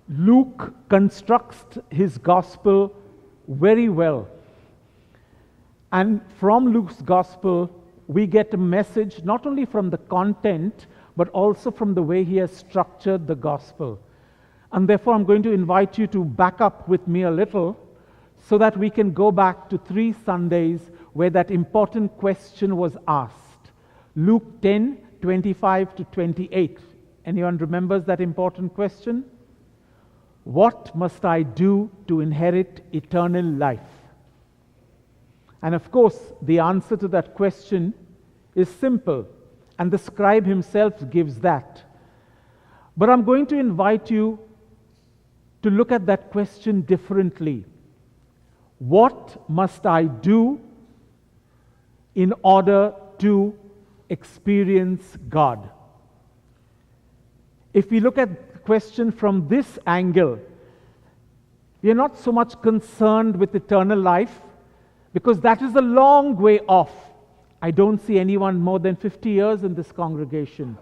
Luke constructs his gospel very well. And from Luke's gospel, we get a message not only from the content, but also from the way he has structured the gospel. And therefore, I'm going to invite you to back up with me a little so that we can go back to 3 Sundays where that important question was asked. Luke 10, 25 to 28. Anyone remembers that important question? What must I do to inherit eternal life? And of course, the answer to that question is simple, and the scribe himself gives that. But I'm going to invite you to look at that question differently. What must I do in order to experience God? If we look at the question from this angle, we are not so much concerned with eternal life, because that is a long way off. I don't see anyone more than 50 years in this congregation.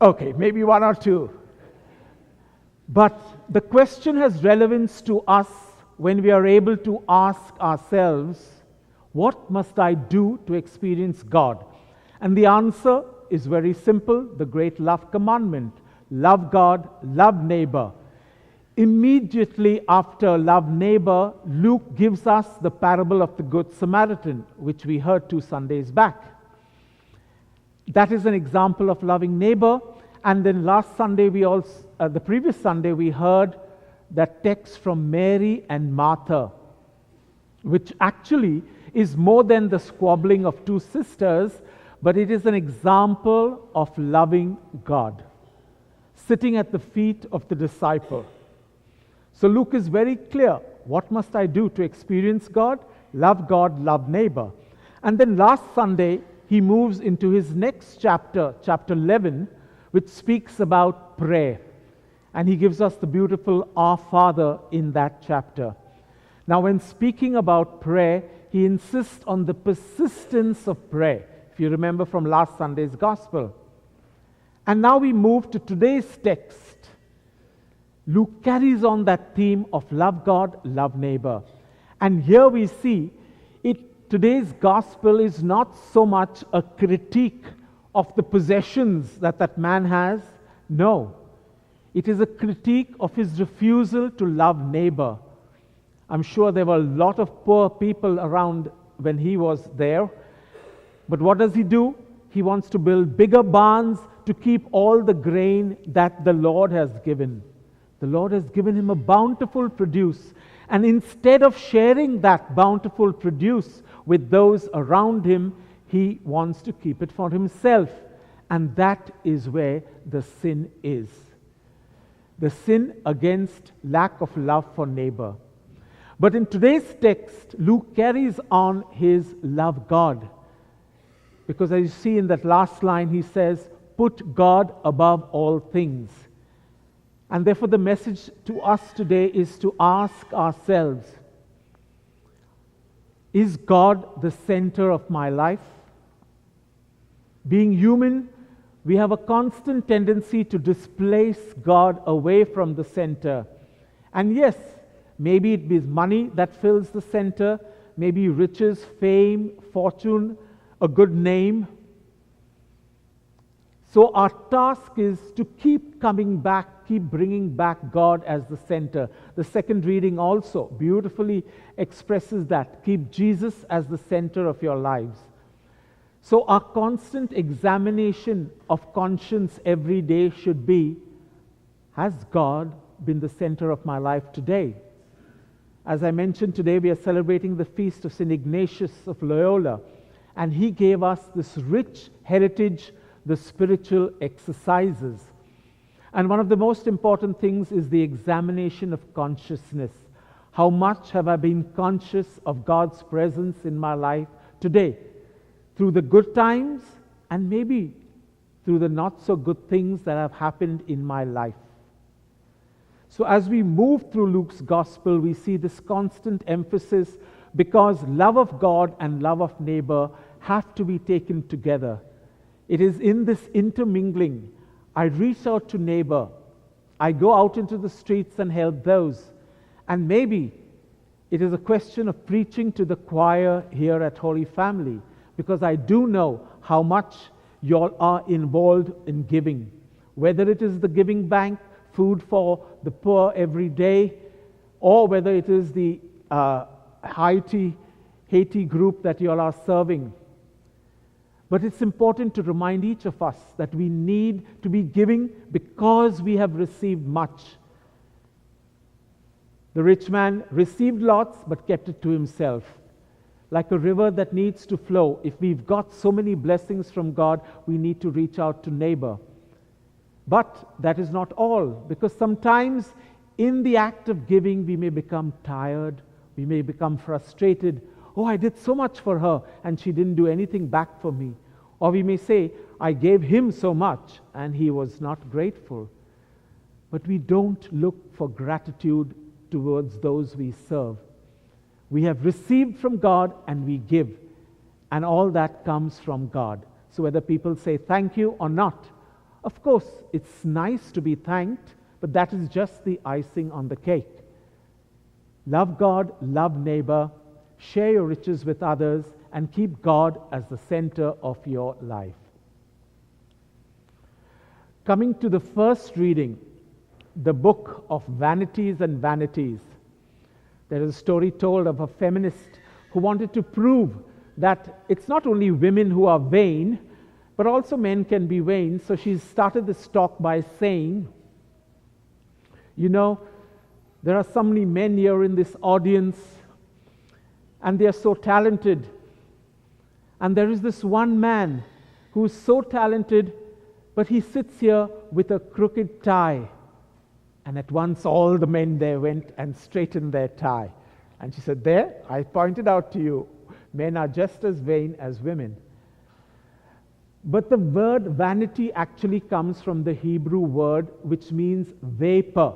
Okay, maybe 1 or 2. But the question has relevance to us when we are able to ask ourselves, what must I do to experience God? And the answer is very simple, the great love commandment. Love God, love neighbor. Immediately after love neighbor, Luke gives us the parable of the Good Samaritan, which we heard 2 Sundays back. That is an example of loving neighbor. And then the previous Sunday, we heard that text from Mary and Martha, which actually is more than the squabbling of 2 sisters, but it is an example of loving God, sitting at the feet of the disciple. So Luke is very clear. What must I do to experience God? Love God, love neighbor. And then last Sunday, he moves into his next chapter, chapter 11, which speaks about prayer. And he gives us the beautiful Our Father in that chapter. Now, when speaking about prayer, he insists on the persistence of prayer, if you remember from last Sunday's gospel. And now we move to today's text. Luke carries on that theme of love God, love neighbor. And here we see today's gospel is not so much a critique of the possessions that man has. No. It is a critique of his refusal to love neighbor. I'm sure there were a lot of poor people around when he was there. But what does he do? He wants to build bigger barns to keep all the grain that the Lord has given. The Lord has given him a bountiful produce. And instead of sharing that bountiful produce with those around him, he wants to keep it for himself. And that is where the sin is. The sin against lack of love for neighbor. But in today's text, Luke carries on his love God. Because as you see in that last line, he says, put God above all things. And therefore the message to us today is to ask ourselves, is God the center of my life? Being human, we have a constant tendency to displace God away from the center. And yes, maybe it is money that fills the center, maybe riches, fame, fortune, a good name. So our task is to keep coming back, keep bringing back God as the center. The second reading also beautifully expresses that. Keep Jesus as the center of your lives. So our constant examination of conscience every day should be, has God been the center of my life today? As I mentioned today, we are celebrating the feast of St. Ignatius of Loyola, and he gave us this rich heritage, the spiritual exercises. And one of the most important things is the examination of consciousness. How much have I been conscious of God's presence in my life today? Through the good times and maybe through the not so good things that have happened in my life. So as we move through Luke's gospel, we see this constant emphasis because love of God and love of neighbor have to be taken together. It is in this intermingling. I reach out to neighbor. I go out into the streets and help those. And maybe it is a question of preaching to the choir here at Holy Family, because I do know how much you all are involved in giving. Whether it is the giving bank, food for the poor every day, or whether it is the Haiti group that you all are serving. But it's important to remind each of us that we need to be giving because we have received much. The rich man received lots but kept it to himself. Like a river that needs to flow, if we've got so many blessings from God, we need to reach out to neighbor. But that is not all, because sometimes in the act of giving, we may become tired, we may become frustrated. Oh, I did so much for her and she didn't do anything back for me. Or we may say, I gave him so much and he was not grateful. But we don't look for gratitude towards those we serve. We have received from God and we give, and all that comes from God. So whether people say thank you or not, of course, it's nice to be thanked, but that is just the icing on the cake. Love God, love neighbor, share your riches with others, and keep God as the center of your life. Coming to the first reading, the book of Vanities and Vanities. There is a story told of a feminist who wanted to prove that it's not only women who are vain, but also men can be vain. So she started this talk by saying, you know, there are so many men here in this audience, and they are so talented. And there is this one man who is so talented, but he sits here with a crooked tie. And at once all the men there went and straightened their tie. And she said, there, I pointed out to you, men are just as vain as women. But the word vanity actually comes from the Hebrew word which means vapor.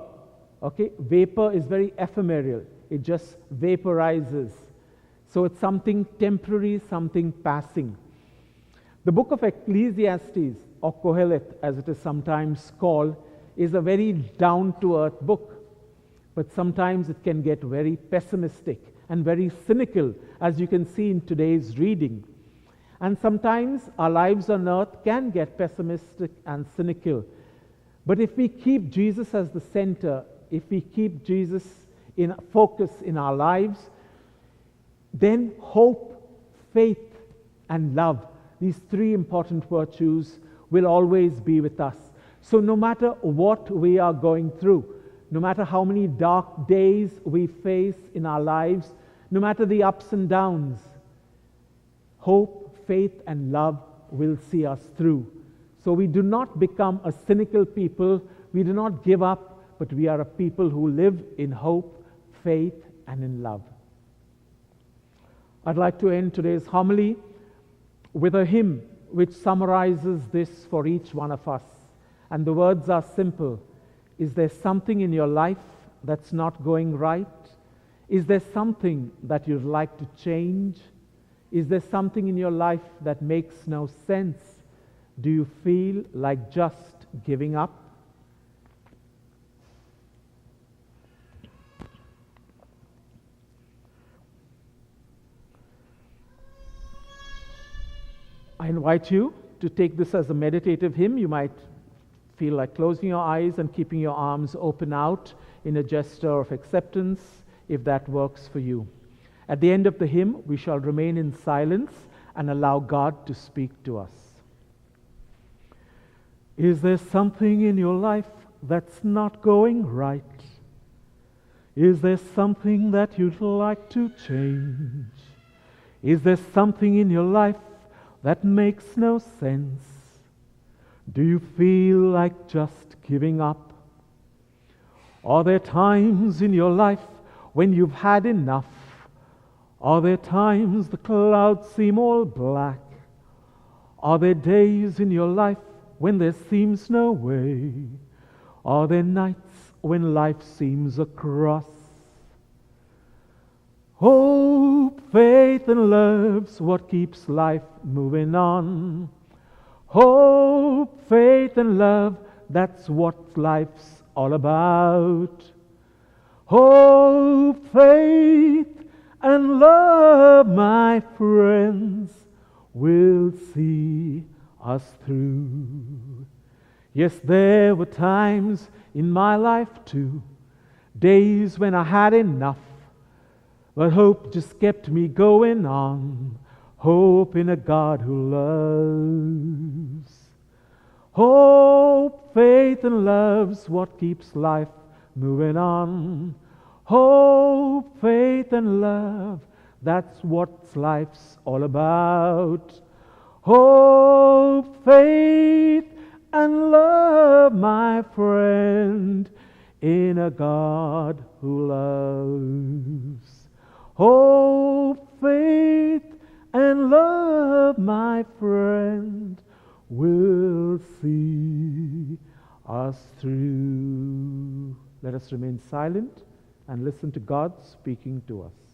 Okay, vapor is very ephemeral. It just vaporizes. So it's something temporary, something passing. The book of Ecclesiastes, or Kohilith as it is sometimes called, is a very down-to-earth book. But sometimes it can get very pessimistic and very cynical, as you can see in today's reading. And sometimes our lives on earth can get pessimistic and cynical. But if we keep Jesus as the center, if we keep Jesus in focus in our lives, then hope, faith, and love, these three important virtues, will always be with us. So no matter what we are going through, no matter how many dark days we face in our lives, no matter the ups and downs, hope, faith, and love will see us through. So we do not become a cynical people, we do not give up, but we are a people who live in hope, faith, and in love. I'd like to end today's homily with a hymn which summarizes this for each one of us. And the words are simple. Is there something in your life that's not going right? Is there something that you'd like to change? Is there something in your life that makes no sense? Do you feel like just giving up? I invite you to take this as a meditative hymn. You might feel like closing your eyes and keeping your arms open out in a gesture of acceptance, if that works for you. At the end of the hymn, we shall remain in silence and allow God to speak to us. Is there something in your life that's not going right? Is there something that you'd like to change? Is there something in your life that makes no sense? Do you feel like just giving up? Are there times in your life when you've had enough? Are there times the clouds seem all black? Are there days in your life when there seems no way? Are there nights when life seems a cross? Hope, faith, and love's what keeps life moving on. Hope, faith, and love, that's what life's all about. Hope, faith, and love, my friends, will see us through. Yes, there were times in my life too, days when I had enough, but hope just kept me going on. Hope in a God who loves. Hope, faith, and love's what keeps life moving on. Hope, faith, and love, that's what life's all about. Hope, faith, and love, my friend, in a God who loves. Hope, faith, and love, my friend, will see us through. Let us remain silent and listen to God speaking to us.